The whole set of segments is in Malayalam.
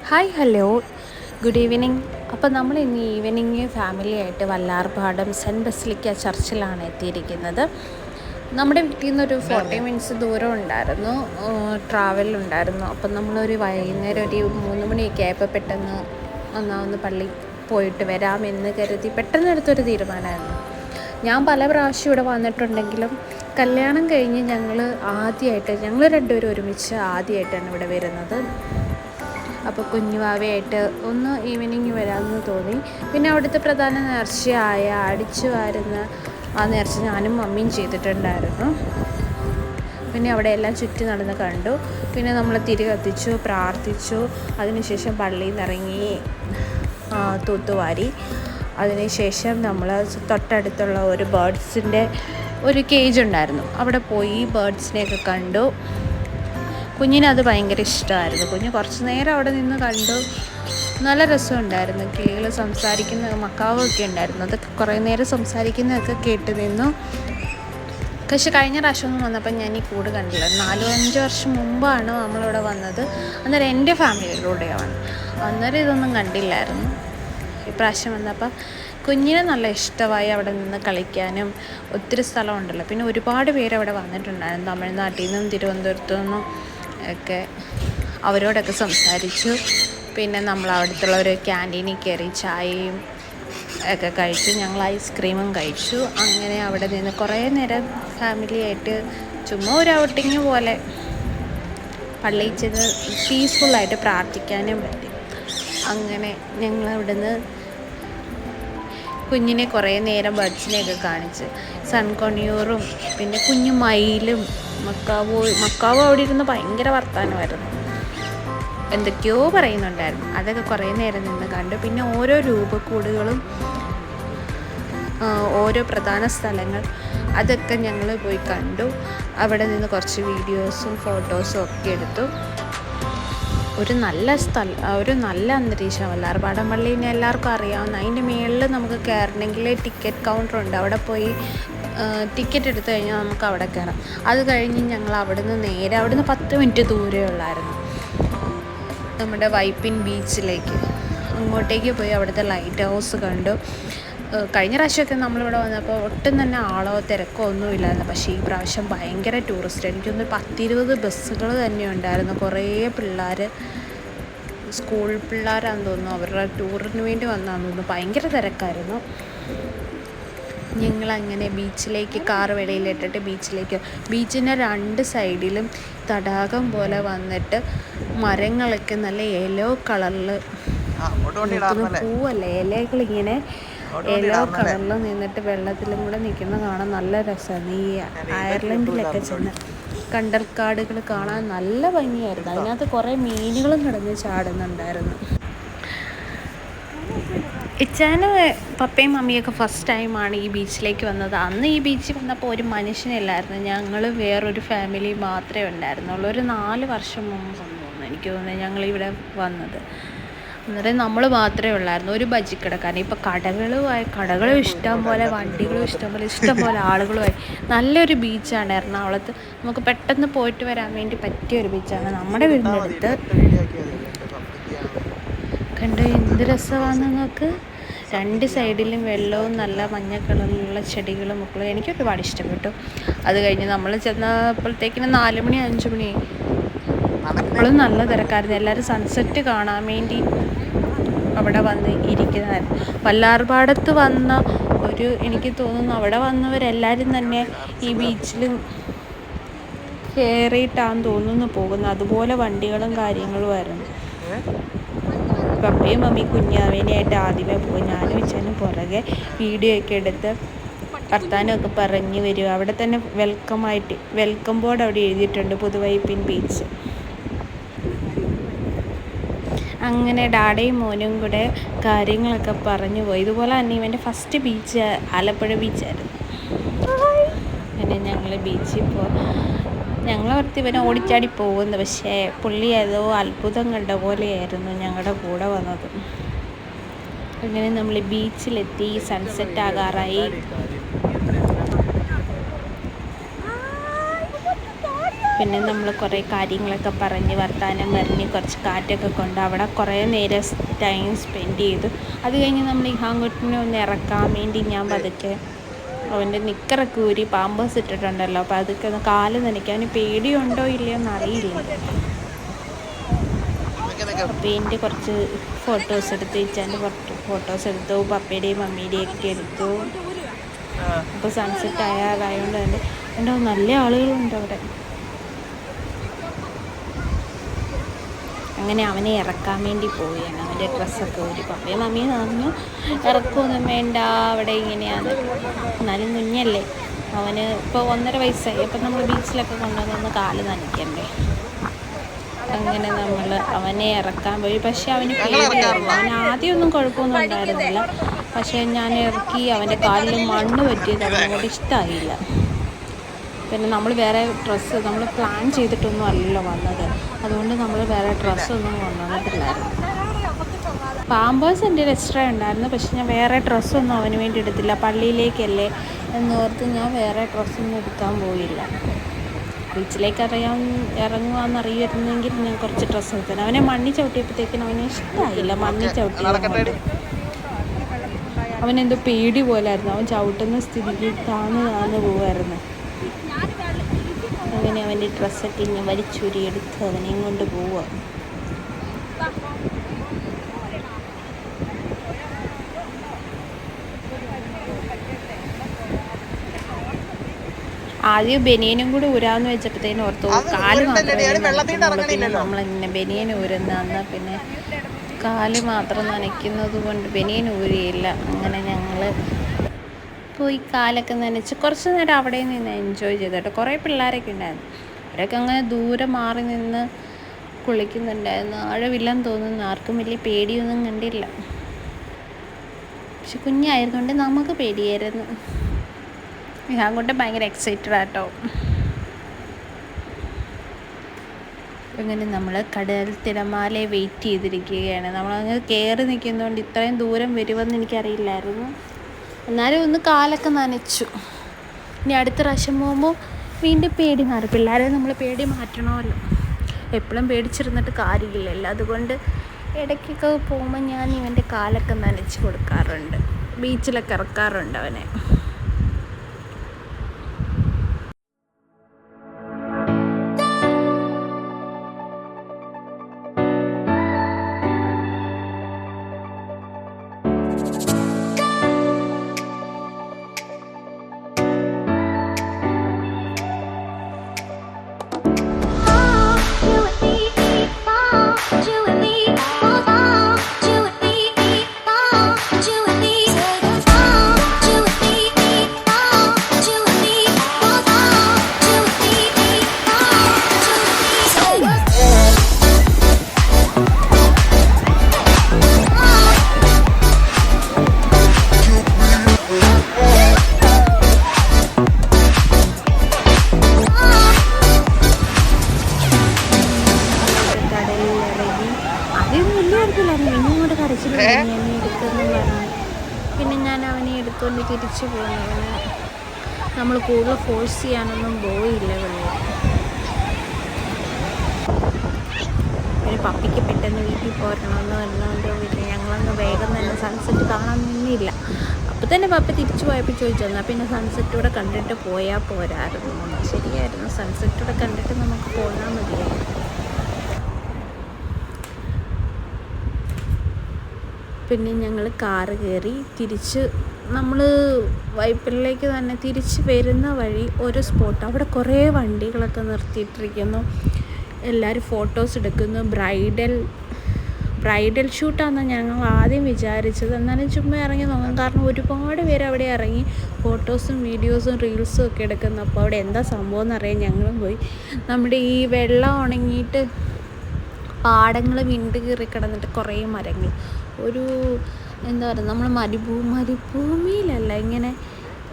Hi hello good evening. അപ്പോൾ നമ്മൾ ഇന്ന് ഈവനിങ് ഫാമിലിയായിട്ട് വല്ലാർപാടം സെൻറ്റ് ബസിലിക്ക ചർച്ചിലാണ് എത്തിയിരിക്കുന്നത്. നമ്മുടെ വീട്ടിൽ നിന്നൊരു 40 മിനിറ്റ്സ് ദൂരം ഉണ്ടായിരുന്നു, ട്രാവൽ ഉണ്ടായിരുന്നു. അപ്പം നമ്മളൊരു വൈകുന്നേരം ഒരു 3 മണിയൊക്കെ ആയപ്പോൾ പെട്ടെന്ന് ഒന്ന് പള്ളി പോയിട്ട് വരാമെന്ന് കരുതി പെട്ടെന്ന് എടുത്തൊരു തീരുമാനമായിരുന്നു. ഞാൻ പല പ്രാവശ്യം ഇവിടെ വന്നിട്ടുണ്ടെങ്കിലും കല്യാണം കഴിഞ്ഞ് ഞങ്ങൾ രണ്ടുപേരും ഒരുമിച്ച് ആദ്യമായിട്ടാണ് ഇവിടെ വരുന്നത്. അപ്പോൾ കുഞ്ഞുവാവയായിട്ട് ഒന്ന് ഈവനിങ് വരാമെന്ന് തോന്നി. പിന്നെ അവിടുത്തെ പ്രധാന നേർച്ചയായ അടിച്ചു വാരുന്ന ആ നേർച്ച ഞാനും മമ്മിയും ചെയ്തിട്ടുണ്ടായിരുന്നു. പിന്നെ അവിടെ എല്ലാം ചുറ്റി നടന്ന് കണ്ടു. പിന്നെ നമ്മൾ തിരി കത്തിച്ചു, പ്രാർത്ഥിച്ചു. അതിനുശേഷം പള്ളിയിൽ നിന്ന് ഇറങ്ങി തൂത്തുവാരി. അതിനുശേഷം നമ്മൾ തൊട്ടടുത്തുള്ള ഒരു ബേർഡ്സിൻ്റെ ഒരു കേജ് ഉണ്ടായിരുന്നു, അവിടെ പോയി ബേർഡ്സിനെയൊക്കെ കണ്ടു. കുഞ്ഞിനത് ഭയങ്കര ഇഷ്ടമായിരുന്നു. കുഞ്ഞ് കുറച്ച് നേരം അവിടെ നിന്ന് കണ്ടു. നല്ല രസമുണ്ടായിരുന്നു. കിളികൾ സംസാരിക്കുന്ന മക്കാവൊക്കെ ഉണ്ടായിരുന്നു, അതൊക്കെ കുറേ നേരം സംസാരിക്കുന്നതൊക്കെ കേട്ട് നിന്നു. പക്ഷെ കഴിഞ്ഞ പ്രാവശ്യമൊന്നും വന്നപ്പോൾ ഞാൻ ഈ കൂട് കണ്ടില്ല. 4-5 വർഷം മുമ്പാണ് നമ്മളിവിടെ വന്നത്. അന്നേരം എൻ്റെ ഫാമിലിയിലൂടെയാണ്, അന്നേരം ഇതൊന്നും കണ്ടില്ലായിരുന്നു. ഇപ്രാവശ്യം വന്നപ്പോൾ കുഞ്ഞിനെ നല്ല ഇഷ്ടമായി. അവിടെ നിന്ന് കളിക്കാനും ഒത്തിരി സ്ഥലമുണ്ടല്ലോ. പിന്നെ ഒരുപാട് പേര് അവിടെ വന്നിട്ടുണ്ടായിരുന്നു, തമിഴ്നാട്ടിൽ നിന്നും തിരുവനന്തപുരത്തു നിന്നും ഒക്കെ. അവരോടൊക്കെ സംസാരിച്ചു. പിന്നെ നമ്മൾ അവിടുത്തെ ഒരു ക്യാൻറ്റീനിൽ കയറി ചായയും ഒക്കെ കഴിച്ചു. ഞങ്ങൾ ഐസ്ക്രീമും കഴിച്ചു. അങ്ങനെ അവിടെ നിന്ന് കുറേ നേരം ഫാമിലിയായിട്ട് ചുമ്മാ ഒരു ഔട്ടിങ് പോലെ പള്ളിയിൽ ചെന്ന് പീസ്ഫുള്ളായിട്ട് പ്രാർത്ഥിക്കാനും പറ്റി. അങ്ങനെ ഞങ്ങൾ അവിടുന്ന് കുഞ്ഞിനെ കുറേ നേരം ബഡ്സിനെയൊക്കെ കാണിച്ച് സൺകൊണിയൂറും പിന്നെ കുഞ്ഞു മയിലും മക്കാവോ അവിടെ ഇരുന്ന് ഭയങ്കര വർത്താനമായിരുന്നു, എന്തൊക്കെയോ പറയുന്നുണ്ടായിരുന്നു. അതൊക്കെ കുറേ നേരം നിന്ന് കണ്ടു. പിന്നെ ഓരോ രൂപക്കൂടുകളും ഓരോ പ്രധാന സ്ഥലങ്ങൾ അതൊക്കെ ഞങ്ങൾ പോയി കണ്ടു. അവിടെ നിന്ന് കുറച്ച് വീഡിയോസും ഫോട്ടോസും ഒക്കെ എടുത്തു. ഒരു നല്ല അന്തരീക്ഷം. വല്ലാർപാടം പള്ളീനെ എല്ലാവർക്കും അറിയാവുന്ന. അതിൻ്റെ മുകളിൽ നമുക്ക് കയറണമെങ്കിൽ ടിക്കറ്റ് കൗണ്ടറുണ്ട്, അവിടെ പോയി ടിക്കറ്റ് എടുത്തു കഴിഞ്ഞാൽ നമുക്ക് അവിടെ കയറാം. അത് കഴിഞ്ഞ് ഞങ്ങൾ അവിടുന്ന് 10 മിനിറ്റ് ദൂരമേ ഉള്ളായിരുന്നു നമ്മുടെ വൈപ്പിൻ ബീച്ചിലേക്ക്. അങ്ങോട്ടേക്ക് പോയി അവിടുത്തെ ലൈറ്റ് ഹൗസ് കണ്ടു. കഴിഞ്ഞ പ്രാവശ്യമൊക്കെ നമ്മളിവിടെ വന്നപ്പോൾ ഒട്ടും തന്നെ ആളോ തിരക്കോ ഒന്നുമില്ലായിരുന്നു. പക്ഷേ ഈ പ്രാവശ്യം ഭയങ്കര ടൂറിസ്റ്റ്. എനിക്കൊന്ന് 10-20 ബസ്സുകൾ തന്നെ ഉണ്ടായിരുന്നു. കുറേ പിള്ളേർ, സ്കൂൾ പിള്ളേരാണെന്ന് തോന്നുന്നു, അവരുടെ ടൂറിന് വേണ്ടി വന്നതാണെന്ന് തോന്നുന്നു. ഭയങ്കര തിരക്കായിരുന്നു. ഞങ്ങളങ്ങനെ ബീച്ചിലേക്ക് കാർ വെളിയിലിട്ടിട്ട് ബീച്ചിൻ്റെ 2 സൈഡിലും തടാകം പോലെ വന്നിട്ട് മരങ്ങളൊക്കെ നല്ല യെല്ലോ കളറിൽ പൂവല്ല, ഇലകളിങ്ങനെ യെല്ലോ കളറിൽ നിന്നിട്ട് വെള്ളത്തിലും കൂടെ നിൽക്കുന്ന കാണാൻ നല്ല രസമാണ്. ഈ അയർലൻഡിലൊക്കെ ചെന്ന് കണ്ടൽക്കാടുകൾ കാണാൻ നല്ല ഭംഗിയായിരുന്നു. അതിനകത്ത് കുറേ മീനുകളും കിടന്ന് ചാടുന്നുണ്ടായിരുന്നു. ഇച്ചാനും പപ്പയും മമ്മിയൊക്കെ ഫസ്റ്റ് ടൈമാണ് ഈ ബീച്ചിലേക്ക് വന്നത്. അന്ന് ഈ ബീച്ചിൽ വന്നപ്പോൾ ഒരു മനുഷ്യനില്ലായിരുന്നു. ഞങ്ങൾ വേറൊരു ഫാമിലി മാത്രമേ ഉണ്ടായിരുന്നുള്ളൂ. ഒരു 4 വർഷം മുമ്പ് തോന്നുന്നു, എനിക്ക് തോന്നുന്നത് ഞങ്ങളിവിടെ വന്നത്. അന്നേരം നമ്മൾ മാത്രമേ ഉള്ളായിരുന്നു. ഒരു ബജിക്കടക്കാരൻ. ഇപ്പോൾ കടകളും ഇഷ്ടം പോലെ, വണ്ടികളും ഇഷ്ടം പോലെ ആളുകളുമായി. നല്ലൊരു ബീച്ചാണ് എറണാകുളത്ത്. നമുക്ക് പെട്ടെന്ന് പോയിട്ട് വരാൻ വേണ്ടി പറ്റിയൊരു ബീച്ചാണ് നമ്മുടെ വീടിൻ്റെ അടുത്ത്. കണ്ടോ എന്ത് രസമാണ് നിങ്ങൾക്ക്. 2 സൈഡിലും വെള്ളവും നല്ല മഞ്ഞ കളറിലുള്ള ചെടികളും മക്കളും. എനിക്ക് ഒരുപാട് ഇഷ്ടപ്പെട്ടു. അത് കഴിഞ്ഞ് നമ്മൾ ചെന്നപ്പോഴത്തേക്കിന് 4 മണി 5 മണി. അപ്പോഴും നല്ല തിരക്കായിരുന്നു. എല്ലാവരും സൺസെറ്റ് കാണാൻ വേണ്ടി അവിടെ വന്ന് ഇരിക്കുന്നതായിരുന്നു. വല്ലാർപാടത്ത് വന്ന എനിക്ക് തോന്നുന്നു അവിടെ വന്നവരെല്ലാവരും തന്നെ ഈ ബീച്ചിൽ കയറിയിട്ടാന്ന് തോന്നുന്നു പോകുന്നത്. അതുപോലെ വണ്ടികളും കാര്യങ്ങളുമായിരുന്നു. പപ്പയും മമ്മി കുഞ്ഞാവേനെയായിട്ട് ആദ്യമേ പോകും. ഞാനും ഇച്ചാനും പുറകെ വീഡിയോ ഒക്കെ എടുത്ത് വർത്താനമൊക്കെ പറഞ്ഞ് വരും. അവിടെ തന്നെ വെൽക്കം ബോർഡ് അവിടെ എഴുതിയിട്ടുണ്ട്, പുതുവൈപ്പിൻ ബീച്ച്. അങ്ങനെ ഡാഡയും മോനും കൂടെ കാര്യങ്ങളൊക്കെ പറഞ്ഞു പോയി. ഇതുപോലെ തന്നെ ഇവൻ്റെ ഫസ്റ്റ് ബീച്ച് ആലപ്പുഴ ബീച്ചായിരുന്നു. പിന്നെ ഞങ്ങൾ ബീച്ചിൽ ഞങ്ങളോർത്ത് ഇവനെ ഓടിച്ചാടി പോകുന്നു. പക്ഷേ പുള്ളി ഏതോ അത്ഭുതം കണ്ട പോലെയായിരുന്നു ഞങ്ങളുടെ കൂടെ വന്നത്. അങ്ങനെ നമ്മൾ ബീച്ചിലെത്തി. സൺസെറ്റ് ആകാറായി. പിന്നെ നമ്മൾ കുറേ കാര്യങ്ങളൊക്കെ പറഞ്ഞ് വർത്തമാനം പറഞ്ഞ് കുറച്ച് കാറ്റൊക്കെ കൊണ്ട് അവിടെ കുറേ നേരം ടൈം സ്പെൻഡ് ചെയ്തു. അത് കഴിഞ്ഞ് നമ്മൾ ഇഹാങ്കുട്ടിനെ ഒന്ന് ഇറക്കാൻ വേണ്ടി ഞാൻ പതുക്കെ അവൻ്റെ നിക്കറൊക്കെ ഊരി പാമ്പേഴ്സ് ഇട്ടിട്ടുണ്ടല്ലോ, അപ്പോൾ അതൊക്കെ ഒന്ന് കാല് നനയ്ക്കാൻ അവന് പേടിയുണ്ടോ ഇല്ലയോ എന്നറിയില്ല. അപ്പോൾ എൻ്റെ കുറച്ച് ഫോട്ടോസ് എടുത്ത് ഇച്ചാൻ്റെ ഫോട്ടോസ് എടുത്തു, പപ്പയുടെയും മമ്മിയുടെയും ഒക്കെ എടുത്തു. അപ്പോൾ സൺസെറ്റ് ആയതുകൊണ്ട് തന്നെ ഉണ്ടോ നല്ല ആളുകളുണ്ട് അവിടെ. അങ്ങനെ അവനെ ഇറക്കാൻ വേണ്ടി പോവുകയാണ്. അവൻ്റെ ഡ്രസ്സൊക്കെ ഊരി പപ്പയും മമ്മിയും പറഞ്ഞു ഇറക്കൊന്നും വേണ്ട, അവിടെ ഇങ്ങനെയാണ്. എന്നാലും കുഞ്ഞല്ലേ, അവന് ഇപ്പോൾ 1.5 വയസ്സായി. അപ്പം നമ്മൾ ബീച്ചിലൊക്കെ കൊണ്ടുവന്നൊന്ന് കാല് നനയ്ക്കണ്ടേ. അങ്ങനെ നമ്മൾ അവനെ ഇറക്കാൻ പോയി. പക്ഷേ അവന് പേടിയായിരുന്നു. അവന് ആദ്യമൊന്നും കുഴപ്പമൊന്നും ഉണ്ടായിരുന്നില്ല. പക്ഷേ ഞാൻ ഇറക്കി അവൻ്റെ കാലിൽ മണ്ണ് പറ്റിയത് അവനോട് ഇഷ്ടമായില്ല. പിന്നെ നമ്മൾ വേറെ ഡ്രസ്സ് നമ്മൾ പ്ലാൻ ചെയ്തിട്ടൊന്നും അല്ലല്ലോ വന്നത്, അതുകൊണ്ട് നമ്മൾ വേറെ ഡ്രസ്സൊന്നും കൊണ്ടുവന്നിട്ടില്ലായിരുന്നു. പാമ്പേഴ്സ് എൻ്റെ എക്സ്ട്രാ ഉണ്ടായിരുന്നു, പക്ഷെ ഞാൻ വേറെ ഡ്രസ്സൊന്നും അവന് വേണ്ടി എടുത്തില്ല. പള്ളിയിലേക്കല്ലേ എന്നോർത്ത് ഞാൻ വേറെ ഡ്രസ്സൊന്നും എടുക്കാൻ പോയില്ല. ബീച്ചിലേക്ക് ഇറങ്ങുവാന്നറിയായിരുന്നെങ്കിൽ ഞാൻ കുറച്ച് ഡ്രസ്സ് എടുത്തത്. അവനെ മണ്ണി ചവിട്ടിയപ്പോഴത്തേക്കിനും അവന് ഇഷ്ടമായില്ല. മണ്ണി ചവിട്ടിയത് അവനെന്തോ പേടി പോലായിരുന്നു. അവൻ ചവിട്ടുന്ന സ്ഥിതിക്ക് താന്ന് പോവായിരുന്നു. അങ്ങനെ അവൻ്റെ ഡ്രസ്സൊക്കെ ഇങ്ങനെ വലിച്ചൂരി എടുത്ത് അവനെയും കൊണ്ട് പോവുക. ആദ്യം ബനിയനും കൂടി ഊരാന്ന് വെച്ചപ്പോഴത്തേനും ഓർത്തു കാല് മാത്രമേ നമ്മളിങ്ങനെ ബനിയൻ ഊരുന്ന, പിന്നെ കാല് മാത്രം നനയ്ക്കുന്നത് കൊണ്ട് ബനിയൻ ഊരിയില്ല. അങ്ങനെ ഞങ്ങൾ പോയി കാലൊക്കെ നനച്ച് കുറച്ച് നേരം അവിടെ നിന്ന് എൻജോയ് ചെയ്തു കേട്ടോ. കുറേ പിള്ളേരൊക്കെ ഉണ്ടായിരുന്നു. അവരൊക്കെ അങ്ങനെ ദൂരെ മാറി നിന്ന് കുളിക്കുന്നുണ്ടായിരുന്നു. ആഴമില്ലെന്ന് തോന്നുന്നു. ആർക്കും വലിയ പേടിയൊന്നും കണ്ടില്ല. പക്ഷെ കുഞ്ഞായതുകൊണ്ട് നമുക്ക് പേടിയായിരുന്നു. ഞാൻ കൊണ്ട് ഭയങ്കര എക്സൈറ്റഡ് ആട്ടോ. അങ്ങനെ നമ്മൾ കടൽ തിരമാലയെ വെയിറ്റ് ചെയ്തിരിക്കുകയാണ്. നമ്മളങ്ങ് കയറി നിൽക്കുന്നതുകൊണ്ട് ഇത്രയും ദൂരം വരുമെന്ന് എനിക്കറിയില്ലായിരുന്നു. എന്നാലും ഒന്ന് കാലൊക്കെ നനച്ചു. ഇനി അടുത്ത പ്രാവശ്യം പോകുമ്പോൾ വീണ്ടും പേടി മാറും. പിള്ളേരെ നമ്മൾ പേടി മാറ്റണമല്ലോ, എപ്പോഴും പേടിച്ചിരുന്നിട്ട് കാര്യമില്ലല്ലോ. അതുകൊണ്ട് ഇടയ്ക്കൊക്കെ പോകുമ്പോൾ ഞാൻ ഇവൻ്റെ കാലൊക്കെ നനച്ച് കൊടുക്കാറുണ്ട്, ബീച്ചിലൊക്കെ ഇറക്കാറുണ്ട് അവനെ. പിന്നെ ഞാൻ അവനെ എടുത്തുകൊണ്ട് തിരിച്ചു പോകുന്നു. നമ്മൾ കൂടുതൽ ഫോഴ്സ് ചെയ്യാനൊന്നും പോയില്ല വെള്ളം. പിന്നെ പപ്പിക്ക് പെട്ടെന്ന് വീട്ടിൽ പോരണമെന്ന് പറഞ്ഞുകൊണ്ട് പിന്നെ ഞങ്ങളങ്ങ് വേഗം തന്നെ സൺസെറ്റ് കാണാൻ നിന്നില്ല. അപ്പോൾ തന്നെ പപ്പ തിരിച്ചു പോയപ്പോൾ ചോദിച്ചു എന്നാൽ പിന്നെ സൺസെറ്റൂടെ കണ്ടിട്ട് പോയാൽ പോരായിരുന്നു. ശരിയായിരുന്നു, സൺസെറ്റൂടെ കണ്ടിട്ട് നമുക്ക് പോയാൽ മതിയായിരുന്നു. പിന്നെ ഞങ്ങൾ കാറ് കയറി തിരിച്ച് നമ്മൾ വൈപ്പിനിലേക്ക് തന്നെ തിരിച്ച് വരുന്ന വഴി ഒരു സ്പോട്ട്, അവിടെ കുറേ വണ്ടികളൊക്കെ നിർത്തിയിട്ടിരിക്കുന്നു. എല്ലാവരും ഫോട്ടോസ് എടുക്കുന്നു. ബ്രൈഡൽ ഷൂട്ടാണെന്ന് ഞങ്ങൾ ആദ്യം വിചാരിച്ചത്. എന്നാലും ചുമ്മാ ഇറങ്ങി നോക്കാം, കാരണം ഒരുപാട് പേര് അവിടെ ഇറങ്ങി ഫോട്ടോസും വീഡിയോസും റീൽസും ഒക്കെ എടുക്കുന്നു. അപ്പോൾ അവിടെ എന്താ സംഭവം എന്നറിയാൻ ഞങ്ങളും പോയി. നമ്മുടെ ഈ വെള്ളം ഉണങ്ങിയിട്ട് പാടങ്ങൾ വിണ്ട് കീറി കിടന്നിട്ട് കുറേ മരങ്ങൾ, ഒരു എന്താ പറയുക, നമ്മൾ മരുഭൂമിയിലല്ല, ഇങ്ങനെ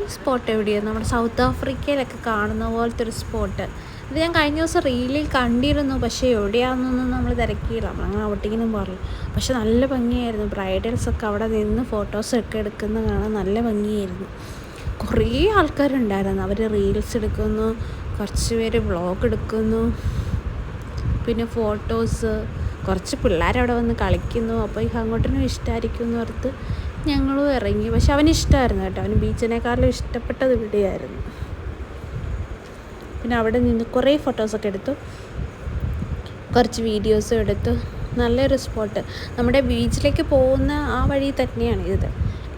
ഈ സ്പോട്ട് എവിടെയാണ് നമ്മുടെ സൗത്ത് ആഫ്രിക്കയിലൊക്കെ കാണുന്ന പോലത്തെ ഒരു സ്പോട്ട്. ഇത് ഞാൻ കഴിഞ്ഞ ദിവസം റീലിൽ കണ്ടിരുന്നു, പക്ഷേ എവിടെയാണെന്നൊന്നും നമ്മൾ തിരക്കിയില്ല, നമ്മളങ്ങനെ ഔട്ടിങ്ങിനും പോകില്ല. പക്ഷെ നല്ല ഭംഗിയായിരുന്നു. ബ്രൈഡൽസൊക്കെ അവിടെ നിന്ന് ഫോട്ടോസൊക്കെ എടുക്കുന്ന കാണാൻ നല്ല ഭംഗിയായിരുന്നു. കുറേ ആൾക്കാരുണ്ടായിരുന്നു. അവർ റീൽസ് എടുക്കുന്നു, കുറച്ച് പേര് വ്ളോഗ് എടുക്കുന്നു, പിന്നെ ഫോട്ടോസ്. കുറച്ച് പിള്ളേരവിടെ വന്ന് കളിക്കുന്നു. അപ്പോൾ ഈ അങ്ങോട്ടിനും ഇഷ്ടമായിരിക്കും എന്ന് ഓർത്ത് ഞങ്ങളും ഇറങ്ങി. പക്ഷെ അവന് ഇഷ്ടമായിരുന്നു കേട്ടോ, അവന് ബീച്ചിനേക്കാളും ഇഷ്ടപ്പെട്ടത് ഇവിടെയായിരുന്നു. പിന്നെ അവിടെ നിന്ന് കുറേ ഫോട്ടോസൊക്കെ എടുത്തു, കുറച്ച് വീഡിയോസും എടുത്തു. നല്ലൊരു സ്പോട്ട്. നമ്മുടെ ബീച്ചിലേക്ക് പോകുന്ന ആ വഴി തന്നെയാണ് ഇത്,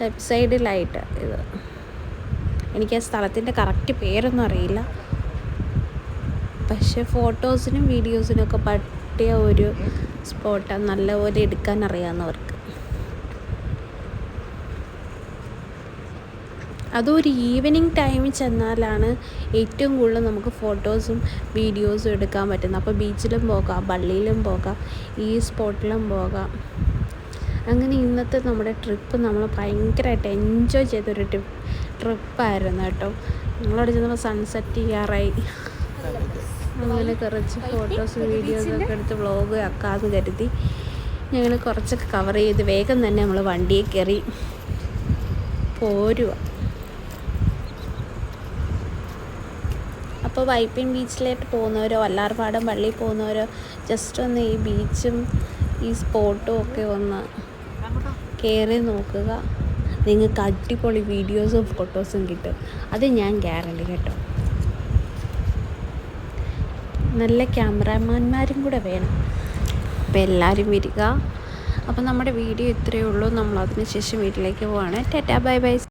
ലെഫ്റ്റ് സൈഡിലായിട്ട് ഇത്. എനിക്ക് ആ സ്ഥലത്തിൻ്റെ കറക്റ്റ് പേരൊന്നും അറിയില്ല, പക്ഷേ ഫോട്ടോസിനും വീഡിയോസിനൊക്കെ പറ്റിയ ഒരു സ്പോട്ടാണ്, നല്ലപോലെ എടുക്കാൻ അറിയാവുന്നവർക്ക്. അതൊരു ഈവനിങ് ടൈമിൽ ചെന്നാലാണ് ഏറ്റവും കൂടുതൽ നമുക്ക് ഫോട്ടോസും വീഡിയോസും എടുക്കാൻ പറ്റുന്നത്. അപ്പോൾ ബീച്ചിലും പോകാം, പള്ളിയിലും പോകാം, ഈ സ്പോട്ടിലും പോകാം. അങ്ങനെ ഇന്നത്തെ നമ്മുടെ ട്രിപ്പ് നമ്മൾ ഭയങ്കരമായിട്ട് എൻജോയ് ചെയ്തൊരു ട്രിപ്പായിരുന്നു കേട്ടോ. ഞങ്ങളവിടെ ചെന്നപ്പോൾ സൺസെറ്റ് ചെയ്യാറായി. അങ്ങനെ കുറച്ച് ഫോട്ടോസും വീഡിയോസൊക്കെ എടുത്ത് വ്ളോഗ് ആക്കാമെന്ന് കരുതി ഞങ്ങൾ കുറച്ചൊക്കെ കവർ ചെയ്ത് വേഗം തന്നെ നമ്മൾ വണ്ടിയിൽ കയറി പോരുക. അപ്പോൾ വൈപ്പിൻ ബീച്ചിലേക്ക് പോകുന്നവരോ വല്ലാർപാടം പള്ളിയിൽ പോകുന്നവരോ ജസ്റ്റ് ഒന്ന് ഈ ബീച്ചും ഈ സ്പോട്ടും ഒക്കെ ഒന്ന് കയറി നോക്കുക. നിങ്ങൾക്ക് അടിപൊളി വീഡിയോസും ഫോട്ടോസും കിട്ടും, അത് ഞാൻ ഗ്യാരണ്ടി കേട്ടോ. നല്ല ക്യാമറാമാന്മാരും കൂടെ വേണം. അപ്പോൾ എല്ലാവരും വരിക. അപ്പോൾ നമ്മുടെ വീഡിയോ ഇത്രയേ ഉള്ളൂ. നമ്മൾ അതിന് ശേഷം വീട്ടിലേക്ക് പോവാണ്. Tata bye bye.